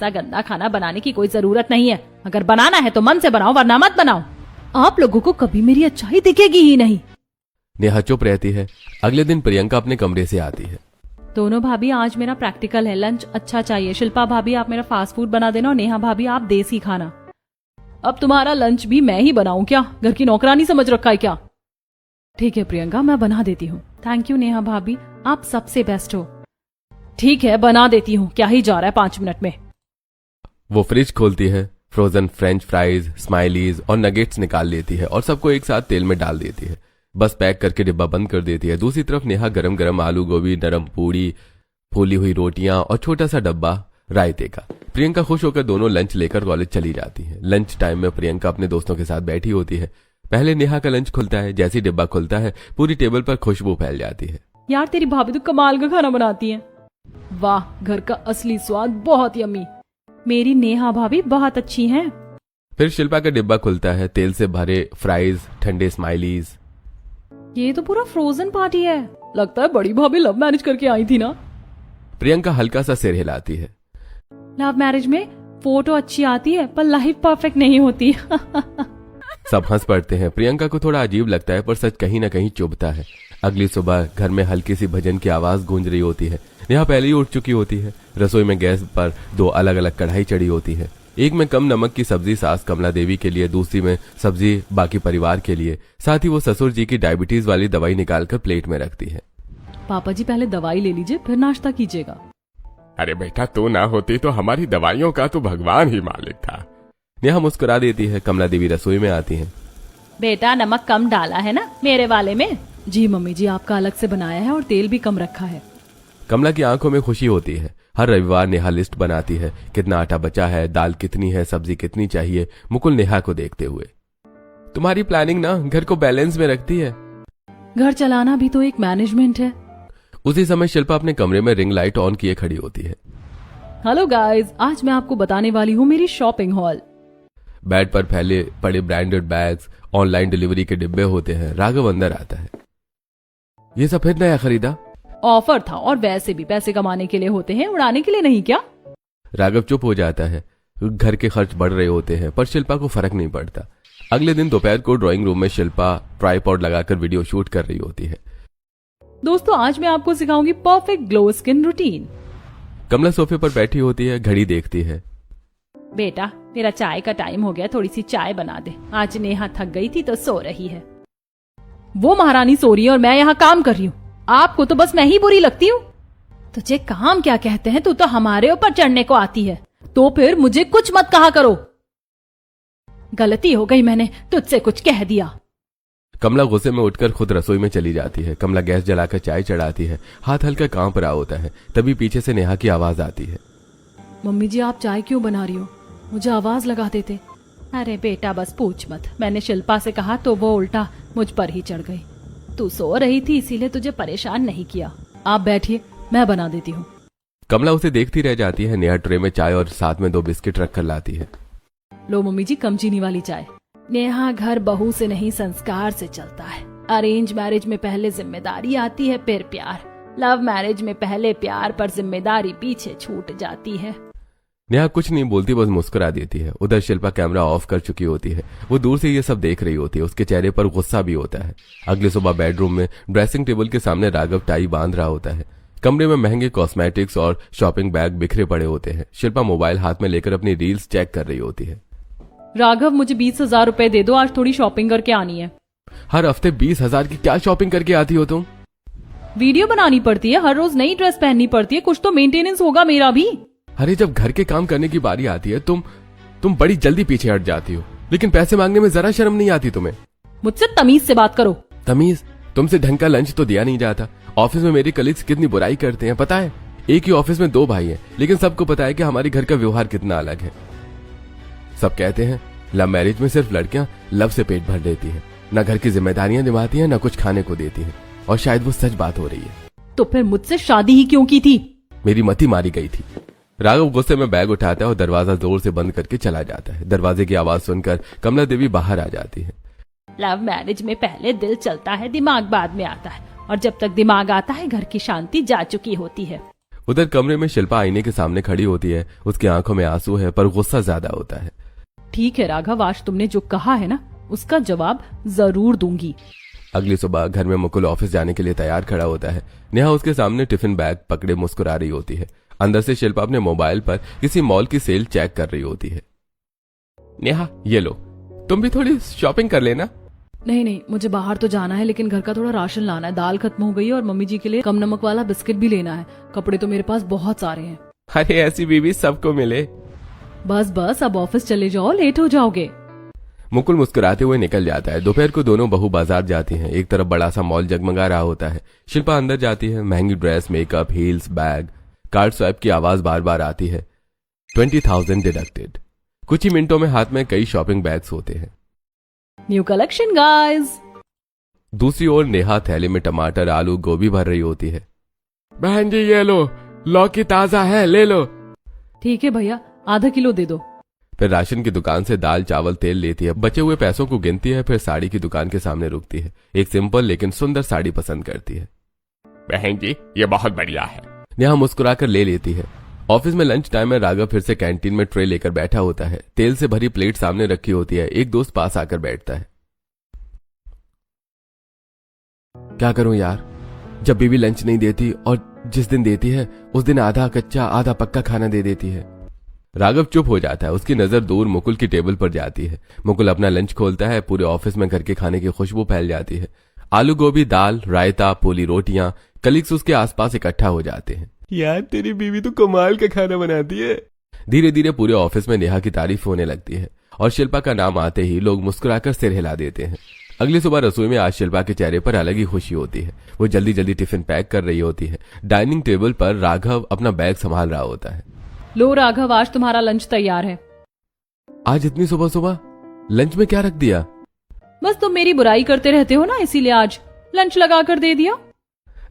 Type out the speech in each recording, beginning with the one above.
ऐसा गंदा खाना बनाने की कोई जरूरत नहीं है। अगर बनाना है तो मन से बनाओ, वरना मत बनाओ। आप लोगों को कभी मेरी अच्छाई दिखेगी ही नहीं। नेहा चुप रहती है। अगले दिन प्रियंका अपने कमरे से आती है। दोनों भाभी, आज मेरा प्रैक्टिकल है, लंच अच्छा चाहिए। शिल्पा भाभी आप मेरा फास्ट फूड बना देना और नेहा भाभी आप देसी खाना। अब तुम्हारा लंच भी मैं ही बनाऊं क्या? घर की नौकरानी समझ रखा है क्या? ठीक है प्रियंका, मैं बना देती हूँ। थैंक यू नेहा भाभी, आप सबसे बेस्ट हो। ठीक है, बना देती हूँ, क्या ही जा रहा है 5 मिनट में। वो फ्रिज खोलती है, फ्रोजन फ्रेंच फ्राइज, स्माइलीज और नगेट्स निकाल लेती है और सबको एक साथ तेल में डाल देती है। बस पैक करके डिब्बा बंद कर देती है। दूसरी तरफ नेहा गरम गरम आलू गोभी, नरम पूड़ी, फूली हुई रोटियां और छोटा सा डब्बा रायते का। प्रियंका खुश होकर दोनों लंच लेकर कॉलेज चली जाती है। लंच टाइम में प्रियंका अपने दोस्तों के साथ बैठी होती है। पहले नेहा का लंच खुलता है। जैसे ही डिब्बा खुलता है पूरी टेबल पर खुशबू फैल जाती है। यार तेरी भाभी तो कमाल का खाना बनाती है। वाह, घर का असली स्वाद, बहुत यम्मी। मेरी नेहा भाभी बहुत अच्छी हैं। फिर शिल्पा का डिब्बा खुलता है। तेल से भरे फ्राइज, ठंडे स्माइलीज। ये तो पूरा फ्रोजन पार्टी है। लगता है बड़ी भाभी लव मैरिज करके आई थी ना। प्रियंका हल्का सा सिर हिलाती है। लव मैरिज में फोटो अच्छी आती है पर लाइफ परफेक्ट नहीं होती। सब हंस पड़ते हैं। प्रियंका को थोड़ा अजीब लगता है पर सच कहीं ना कहीं चुभता है। अगली सुबह घर में हल्की सी भजन की आवाज गूंज रही होती है। नेहा पहले ही उठ चुकी होती है। रसोई में गैस पर 2 अलग अलग कढ़ाई चढ़ी होती है। एक में कम नमक की सब्जी सास कमला देवी के लिए, दूसरी में सब्जी बाकी परिवार के लिए। साथ ही वो ससुर जी की डायबिटीज वाली दवाई निकालकर प्लेट में रखती है। पापा जी पहले दवाई ले लीजिए, फिर नाश्ता कीजिएगा। अरे बेटा, तू ना होती तो हमारी दवाइयों का तो भगवान ही मालिक था। नेहा मुस्कुरा देती है। कमला देवी रसोई में आती हैं। बेटा नमक कम डाला है ना मेरे वाले में? जी मम्मी जी, आपका अलग से बनाया है और तेल भी कम रखा है। कमला की आंखों में खुशी होती है। हर रविवार नेहा लिस्ट बनाती है, कितना आटा बचा है, दाल कितनी है, सब्जी कितनी चाहिए। मुकुल नेहा को देखते हुए, तुम्हारी प्लानिंग ना घर को बैलेंस में रखती है। घर चलाना भी तो एक मैनेजमेंट है। उसी समय शिल्पा अपने कमरे में रिंग लाइट ऑन किए खड़ी होती है। हेलो गाइस, आज मैं आपको बताने वाली हूँ मेरी शॉपिंग हॉल। बेड पर फैले पड़े ब्रांडेड बैग्स, ऑनलाइन डिलीवरी के डिब्बे होते हैं। राघव अंदर आता है। ये सब फिर नया खरीदा? ऑफर था और वैसे भी पैसे कमाने के लिए होते हैं, उड़ाने के लिए नहीं क्या? राघव चुप हो जाता है। घर के खर्च बढ़ रहे होते हैं पर शिल्पा को फर्क नहीं पड़ता। अगले दिन दोपहर को ड्राइंग रूम में शिल्पा ट्राइपॉड लगाकर वीडियो शूट कर रही होती है। दोस्तों, आज मैं आपको सिखाऊंगी परफेक्ट ग्लो स्किन रूटीन। कमला सोफे पर बैठी होती है, घड़ी देखती है। बेटा मेरा चाय का टाइम हो गया, थोड़ी सी चाय बना दे। आज नेहा थक गई थी तो सो रही है। वो महारानी सो रही है और मैं यहाँ काम कर रही हूँ। आपको तो बस मैं ही बुरी लगती हूँ। तुझे काम क्या कहते हैं? तू तो हमारे ऊपर चढ़ने को आती है, तो फिर मुझे कुछ मत कहा करो। गलती हो गई, मैंने तुझसे कुछ कह दिया। कमला गुस्से में उठकर खुद रसोई में चली जाती है। कमला गैस जलाकर चाय चढ़ाती है। हाथ हल्का कांप रहा होता है। तभी पीछे से नेहा की आवाज आती है। मम्मी जी, आप चाय क्यों बना रही हो? मुझे आवाज लगा देते। अरे बेटा बस पूछ मत, मैंने शिल्पा से कहा तो वो उल्टा मुझ पर ही चढ़ गई। तू सो रही थी इसीलिए तुझे परेशान नहीं किया। आप बैठिए, मैं बना देती हूँ। कमला उसे देखती रह जाती है। नेहा ट्रे में चाय और साथ में 2 बिस्किट रखकर लाती है। लो मम्मी जी, कम चीनी वाली चाय। नेहा घर बहू से नहीं संस्कार से चलता है। अरेंज मैरिज में पहले जिम्मेदारी आती है फिर प्यार। लव मैरिज में पहले प्यार पर जिम्मेदारी पीछे छूट जाती है। नेहा कुछ नहीं बोलती, बस मुस्कुरा देती है। उधर शिल्पा कैमरा ऑफ कर चुकी होती है। वो दूर से ये सब देख रही होती है। उसके चेहरे पर गुस्सा भी होता है। अगली सुबह बेडरूम में ड्रेसिंग टेबल के सामने राघव टाई बांध रहा होता है। कमरे में महंगे कॉस्मेटिक्स और शॉपिंग बैग बिखरे पड़े होते हैं। शिल्पा मोबाइल हाथ में लेकर अपनी रील्स चेक कर रही होती है। राघव, मुझे 20,000 रुपए दे दो, आज थोड़ी शॉपिंग करके आनी है। हर हफ्ते 20,000 की क्या शॉपिंग करके आती हो तुम? वीडियो बनानी पड़ती है, हर रोज नई ड्रेस पहननी पड़ती है, कुछ तो मेंटेनेंस होगा मेरा भी। अरे जब घर के काम करने की बारी आती है तुम बड़ी जल्दी पीछे हट जाती हो, लेकिन पैसे मांगने में जरा शर्म नहीं आती तुम्हें? मुझसे तमीज से बात करो। तमीज? तुमसे ढंग का लंच तो दिया नहीं जाता। ऑफिस में मेरे कलीग्स कितनी बुराई करते हैं पता है? एक ही ऑफिस में 2 भाई हैं, लेकिन सबको पता है कि हमारे घर का व्यवहार कितना अलग है। सब कहते हैं लव मैरिज में सिर्फ लड़कियां लव से पेट भर देती हैं, न घर की जिम्मेदारियां निभाती हैं, न कुछ खाने को देती हैं। और शायद वो सच बात हो रही है। तो फिर मुझसे शादी ही क्यों की थी? मेरी मती मारी गई थी। राघव गुस्से में बैग उठाता है और दरवाजा जोर से बंद करके चला जाता है। दरवाजे की आवाज सुनकर कमला देवी बाहर आ जाती है। लव मैरिज में पहले दिल चलता है, दिमाग बाद में आता है, और जब तक दिमाग आता है घर की शांति जा चुकी होती है। उधर कमरे में शिल्पा आईने के सामने खड़ी होती है। उसकी आंखों में आंसू है पर गुस्सा ज्यादा होता है। ठीक है राघव, आज तुमने जो कहा है ना उसका जवाब जरूर दूंगी। अगली सुबह घर में मुकुल ऑफिस जाने के लिए तैयार खड़ा होता है। नेहा उसके सामने टिफिन बैग पकड़े मुस्कुरा रही होती है। अंदर से शिल्पा अपने मोबाइल पर किसी मॉल की सेल चेक कर रही होती है। नेहा ये लो, तुम भी थोड़ी शॉपिंग कर लेना। नहीं, मुझे बाहर तो जाना है, लेकिन घर का थोड़ा राशन लाना है। दाल खत्म हो गई है और मम्मी जी के लिए कम नमक वाला बिस्किट भी लेना है। कपड़े तो मेरे पास बहुत सारे हैं। अरे ऐसी बीवी सबको मिले। बस अब ऑफिस चले जाओ, लेट हो जाओगे। मुकुल मुस्कुराते हुए निकल जाता है। दोपहर को दोनों बहू बाजार जाती हैं। एक तरफ बड़ा सा मॉल जगमगा रहा होता है। शिल्पा अंदर जाती है। महंगी dress, makeup, heels, bag. Card swipe की आवाज बार बार आती है। 20,000 डिडक्टेड। कुछ ही मिनटों में हाथ में कई शॉपिंग बैग्स होते हैं। New collection guys. दूसरी ओर नेहा थैले में टमाटर, आलू, गोभी भर रही होती है। बहन जी ये लो, लौकी ताजा है, ले लो। ठीक है भैया, आधा किलो दे दो। फिर राशन की दुकान से दाल, चावल, तेल लेती है। बचे हुए पैसों को गिनती है। फिर साड़ी की दुकान के सामने रुकती है। एक सिंपल लेकिन सुंदर साड़ी पसंद करती है। बहन जी ये बहुत बढ़िया है। नेहा मुस्कुराकर ले लेती है। ऑफिस में लंच टाइम में राघव फिर से कैंटीन में ट्रे लेकर बैठा होता है। तेल से भरी प्लेट सामने रखी होती है। एक दोस्त पास आकर बैठता है। क्या करूं यार, जब बीवी लंच नहीं देती और जिस दिन देती है उस दिन आधा कच्चा आधा पक्का खाना दे देती है। राघव चुप हो जाता है। उसकी नजर दूर मुकुल की टेबल पर जाती है। मुकुल अपना लंच खोलता है। पूरे ऑफिस में घर के खाने की खुशबू फैल जाती है। आलू गोभी, दाल, रायता, पोली रोटियां। कलीग्स उसके आसपास इकट्ठा हो जाते हैं। यार तेरी बीवी तो कमाल का खाना बनाती है। धीरे धीरे पूरे ऑफिस में नेहा की तारीफ होने लगती है और शिल्पा का नाम आते ही लोग मुस्कुराकर सिर हिला देते हैं। अगली सुबह रसोई में आज शिल्पा के चेहरे पर अलग ही खुशी होती है। वो जल्दी जल्दी टिफिन पैक कर रही होती है। डाइनिंग टेबल पर राघव अपना बैग संभाल रहा होता है। लो राघव, आज तुम्हारा लंच तैयार है। आज इतनी सुबह सुबह लंच में क्या रख दिया? बस तुम मेरी बुराई करते रहते हो ना, इसीलिए आज लंच लगा कर दे दिया।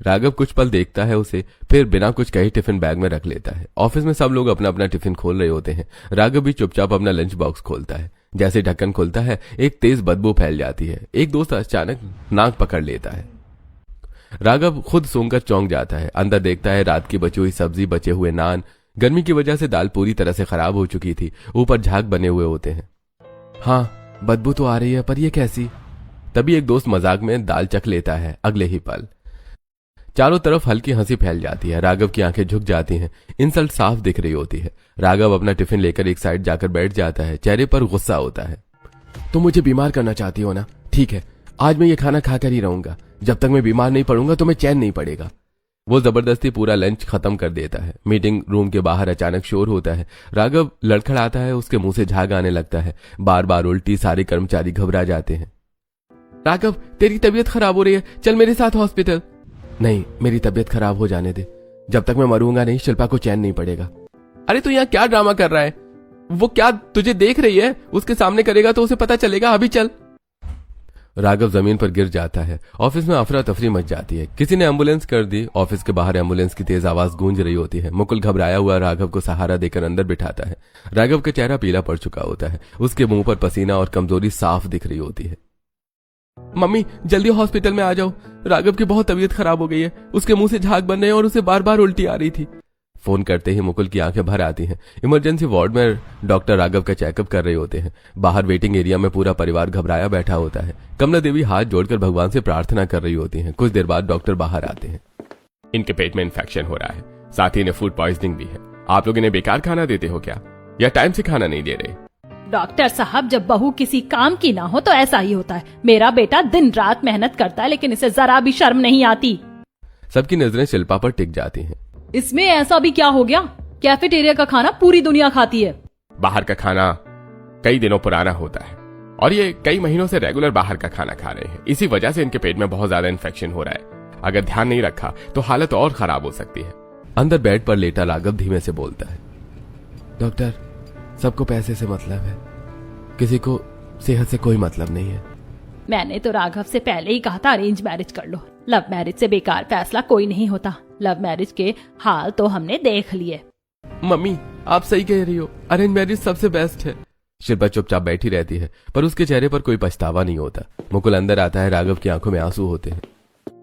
राघव कुछ पल देखता है उसे, फिर बिना कुछ कहे टिफिन बैग में रख लेता है। ऑफिस में सब लोग अपना अपना टिफिन खोल रहे होते हैं। राघव भी चुपचाप अपना लंच बॉक्स खोलता है। जैसे ढक्कन खुलता है एक तेज बदबू फैल जाती है। एक दोस्त अचानक नाक पकड़ लेता है। राघव खुद सूंघकर चौंक जाता है। अंदर देखता है रात की बची हुई सब्जी, बचे हुए नान। गर्मी की वजह से दाल पूरी तरह से खराब हो चुकी थी। ऊपर झाग बने हुए होते हैं। हाँ, बदबू तो आ रही है, पर यह कैसी? तभी एक दोस्त मजाक में दाल चख लेता है। अगले ही पल चारों तरफ हल्की हंसी फैल जाती है। राघव की आंखें झुक जाती हैं। इंसल्ट साफ दिख रही होती है। राघव अपना टिफिन लेकर एक साइड जाकर बैठ जाता है। चेहरे पर गुस्सा होता है। तुम मुझे बीमार करना चाहती हो ना? ठीक है, आज मैं ये खाना खाकर ही रहूंगा। जब तक मैं बीमार नहीं पड़ूंगा तो मैं चैन नहीं पड़ेगा। वो जबरदस्ती पूरा लंच खत्म कर देता है। मीटिंग रूम के बाहर अचानक शोर होता है। राघव लड़खड़ाता है। उसके मुंह से झाग आने लगता है। बार बार उल्टी। सारे कर्मचारी घबरा जाते हैं। राघव, तेरी तबीयत खराब हो रही है, चल मेरे साथ हॉस्पिटल। नहीं, मेरी तबीयत खराब हो जाने दे। जब तक मैं मरूंगा नहीं, शिल्पा को चैन नहीं पड़ेगा। अरे तू यहाँ क्या ड्रामा कर रहा है? वो क्या तुझे देख रही है? उसके सामने करेगा तो उसे पता चलेगा। अभी चल। राघव जमीन पर गिर जाता है। ऑफिस में अफरा तफरी मच जाती है। किसी ने एम्बुलेंस कर दी। ऑफिस के बाहर एम्बुलेंस की तेज आवाज गूंज रही होती है। मुकुल घबराया हुआ राघव को सहारा देकर अंदर बिठाता है। राघव का चेहरा पीला पड़ चुका होता है। उसके मुंह पर पसीना और कमजोरी साफ दिख रही होती है। मम्मी, जल्दी हॉस्पिटल में आ जाओ। राघव की बहुत तबीयत खराब हो गई है। उसके मुंह से झाग बन रहे हैं और उसे बार बार उल्टी आ रही थी। फोन करते ही मुकुल की आंखें भर आती हैं। इमरजेंसी वार्ड में डॉक्टर राघव का चेकअप कर रहे होते हैं। बाहर वेटिंग एरिया में पूरा परिवार घबराया बैठा होता है। कमला देवी हाथ जोड़कर भगवान से प्रार्थना कर रही होती हैं। कुछ देर बाद डॉक्टर बाहर आते हैं। इनके पेट में इन्फेक्शन हो रहा है, साथ ही इन्हें फूड पॉइजनिंग भी है। आप लोग इन्हें बेकार खाना देते हो क्या, या टाइम से खाना नहीं दे रहे? डॉक्टर साहब, जब बहू किसी काम की ना हो तो ऐसा ही होता है। मेरा बेटा दिन रात मेहनत करता है, लेकिन इसे जरा भी शर्म नहीं आती। सबकी नजरें शिल्पा पर टिक जाती हैं। इसमें ऐसा भी क्या हो गया? कैफेटेरिया का खाना पूरी दुनिया खाती है। बाहर का खाना कई दिनों पुराना होता है और ये कई महीनों से रेगुलर बाहर का खाना खा रहे हैं। इसी वजह से इनके पेट में बहुत ज्यादा इन्फेक्शन हो रहा है। अगर ध्यान नहीं रखा तो हालत और खराब हो सकती है। अंदर बेड पर लेटा राघव धीमे से बोलता है। डॉक्टर, सबको पैसे से मतलब है, किसी को सेहत से कोई मतलब नहीं है। मैंने तो राघव से पहले ही कहा था अरेंज मैरिज कर लो। लव मैरिज से बेकार फैसला कोई नहीं होता। लव मैरिज के हाल तो हमने देख लिए। मम्मी, आप सही कह रही हो, अरेंज मैरिज सबसे बेस्ट है। शिल्पा चुपचाप बैठी रहती है, पर उसके चेहरे पर कोई पछतावा नहीं होता। मुकुल अंदर आता है। राघव की आंखों में आंसू होते हैं।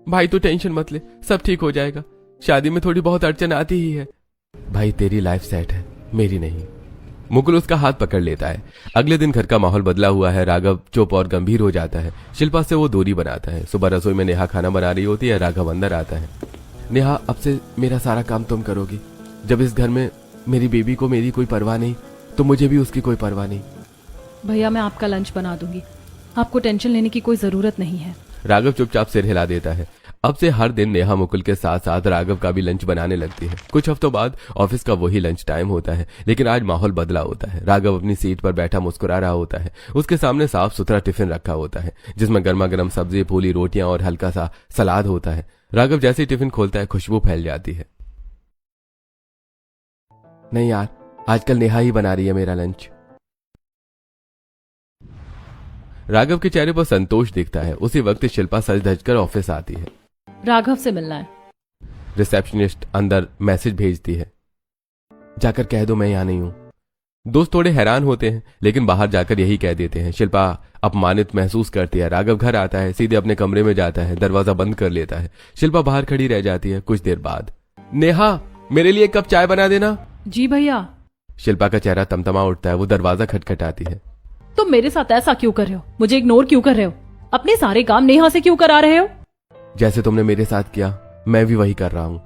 भाई तू टेंशन मत ले, सब ठीक हो जाएगा। शादी में थोड़ी बहुत अड़चन आती ही है। भाई तेरी लाइफ सेट है, मेरी नहीं। मुकुल उसका हाथ पकड़ लेता है। अगले दिन घर का माहौल बदला हुआ है। राघव चुप और गंभीर हो जाता है। शिल्पा से वो दूरी बनाता है। सुबह रसोई में नेहा खाना बना रही होती है। राघव अंदर आता है। नेहा, अब से मेरा सारा काम तुम करोगी। जब इस घर में मेरी बेबी को मेरी कोई परवाह नहीं, तो मुझे भी उसकी कोई परवाह नहीं। भैया मैं आपका लंच बना दूंगी, आपको टेंशन लेने की कोई जरूरत नहीं है। राघव चुपचाप सिर हिला देता है। अब से हर दिन नेहा मुकुल के साथ साथ राघव का भी लंच बनाने लगती है। कुछ हफ्तों बाद ऑफिस का वही लंच टाइम होता है, लेकिन आज माहौल बदला होता है। राघव अपनी सीट पर बैठा मुस्कुरा रहा होता है। उसके सामने साफ सुथरा टिफिन रखा होता है, जिसमें गर्मा गर्म सब्जी, फूली रोटियां और हल्का सा सलाद होता है। राघव जैसे ही टिफिन खोलता है, खुशबू फैल जाती है। नहीं यार, आजकल नेहा ही बना रही है मेरा लंच। राघव के चेहरे पर संतोष दिखता है। उसी वक्त शिल्पा सज धज कर ऑफिस आती है। राघव से मिलना है। रिसेप्शनिस्ट अंदर मैसेज भेजती है, जाकर कह दो मैं यहां नहीं हूं। दोस्त थोड़े हैरान होते हैं, लेकिन बाहर जाकर यही कह देते हैं। शिल्पा अपमानित महसूस करती है। राघव घर आता है, सीधे अपने कमरे में जाता है, दरवाजा बंद कर लेता है। शिल्पा बाहर खड़ी रह जाती है। कुछ देर बाद, नेहा मेरे लिए एक कप चाय बना देना। जी भैया। शिल्पा का चेहरा तमतमा उठता है। वो दरवाजा खटखटाती है। तुम मेरे साथ ऐसा क्यों कर रहे हो? मुझे इग्नोर क्यों कर रहे हो? अपने सारे काम नेहा से क्यों करा रहे हो? जैसे तुमने मेरे साथ किया, मैं भी वही कर रहा हूँ।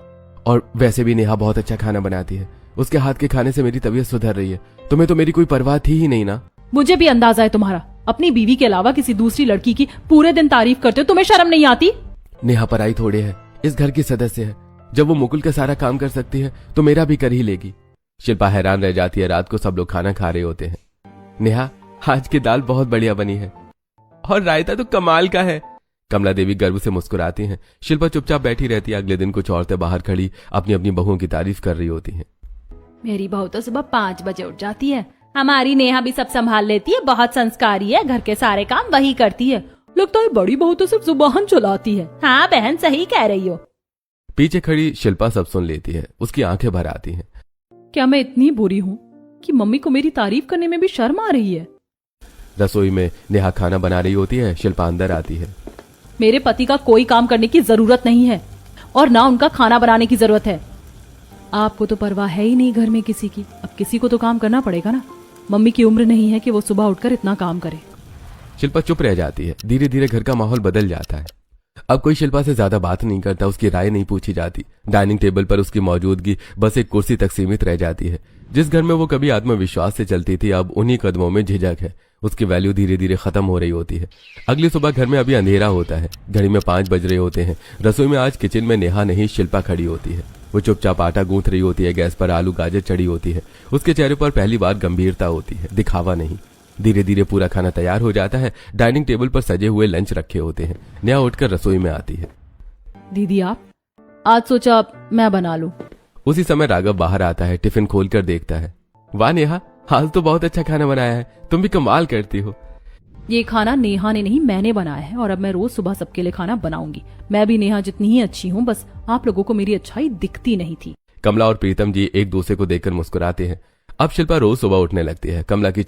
और वैसे भी नेहा बहुत अच्छा खाना बनाती है। उसके हाथ के खाने से मेरी तबीयत सुधर रही है। तुम्हें तो मेरी कोई परवाह थी ही नहीं ना। मुझे भी अंदाजा है तुम्हारा। अपनी बीवी के अलावा किसी दूसरी लड़की की पूरे दिन तारीफ करते हो, तुम्हें शर्म नहीं आती? नेहा पराई थोड़े है, इस घर की सदस्य है। जब वो मुकुल का सारा काम कर सकती है, तो मेरा भी कर ही लेगी। शिल्पा हैरान रह जाती है। रात को सब लोग खाना खा रहे होते हैं। नेहा, आज की दाल बहुत बढ़िया बनी है और रायता तो कमाल का है। कमला देवी गर्व से मुस्कुराती हैं। शिल्पा चुपचाप बैठी रहती है। अगले दिन कुछ औरतें बाहर खड़ी अपनी अपनी बहुओं की तारीफ कर रही होती हैं। मेरी बहू तो सुबह 5 बजे उठ जाती है। हमारी नेहा भी सब संभाल लेती है, बहुत संस्कारी है, घर के सारे काम वही करती है। लगता है बड़ी बहू तो सिर्फ जुबान चलाती है। हाँ बहन, सही कह रही हो। पीछे खड़ी शिल्पा सब सुन लेती है। उसकी आंखें भर आती हैं। क्या मैं इतनी बुरी हूँ कि मम्मी को मेरी तारीफ करने में भी शर्म आ रही है? रसोई में नेहा खाना बना रही होती है। शिल्पा अंदर आती है। मेरे पति का कोई काम करने की जरूरत नहीं है और ना उनका खाना बनाने की जरूरत है। आपको तो परवाह है ही नहीं घर में किसी की। अब किसी को तो काम करना पड़ेगा ना। मम्मी की उम्र नहीं है कि वो सुबह उठकर इतना काम करे। शिल्पा चुप रह जाती है। धीरे धीरे घर का माहौल बदल जाता है। अब कोई शिल्पा से ज्यादा बात नहीं करता। उसकी राय नहीं पूछी जाती। डाइनिंग टेबल पर उसकी मौजूदगी बस एक कुर्सी तक सीमित रह जाती है। जिस घर में वो कभी आत्मविश्वास से चलती थी, अब उन्हीं कदमों में झिझक है। उसकी वैल्यू धीरे धीरे खत्म हो रही होती है। अगली सुबह घर में अभी अंधेरा होता है। घड़ी में 5 बज रहे होते हैं। रसोई में आज किचन में नेहा नहीं, शिल्पा खड़ी होती है। वो चुपचाप आटा गूंथ रही होती है। गैस पर आलू गाजर चढ़ी होती है। उसके चेहरे पर पहली बार गंभीरता होती है, दिखावा नहीं। धीरे धीरे पूरा खाना तैयार हो जाता है। डाइनिंग टेबल पर सजे हुए लंच रखे होते हैं। नेहा उठकर रसोई में आती है। दीदी आप, आज सोचा मैं बना लूं। उसी समय राघव बाहर आता है। टिफिन खोलकर देखता है। वाह नेहा, आज तो बहुत अच्छा खाना बनाया है। तुम भी कमाल करती हो। ये खाना नेहा ने नहीं, मैंने बनाया है और अब मैं रोज सुबह सबके लिए खाना बनाऊंगी। मैं भी नेहा जितनी ही अच्छी हूँ, बस आप लोगों को मेरी अच्छाई दिखती नहीं थी। कमला और प्रीतम जी एक दूसरे को देखकर मुस्कुराते हैं। अब शिल्पा रोज सुबह उठने लगती है। कमला की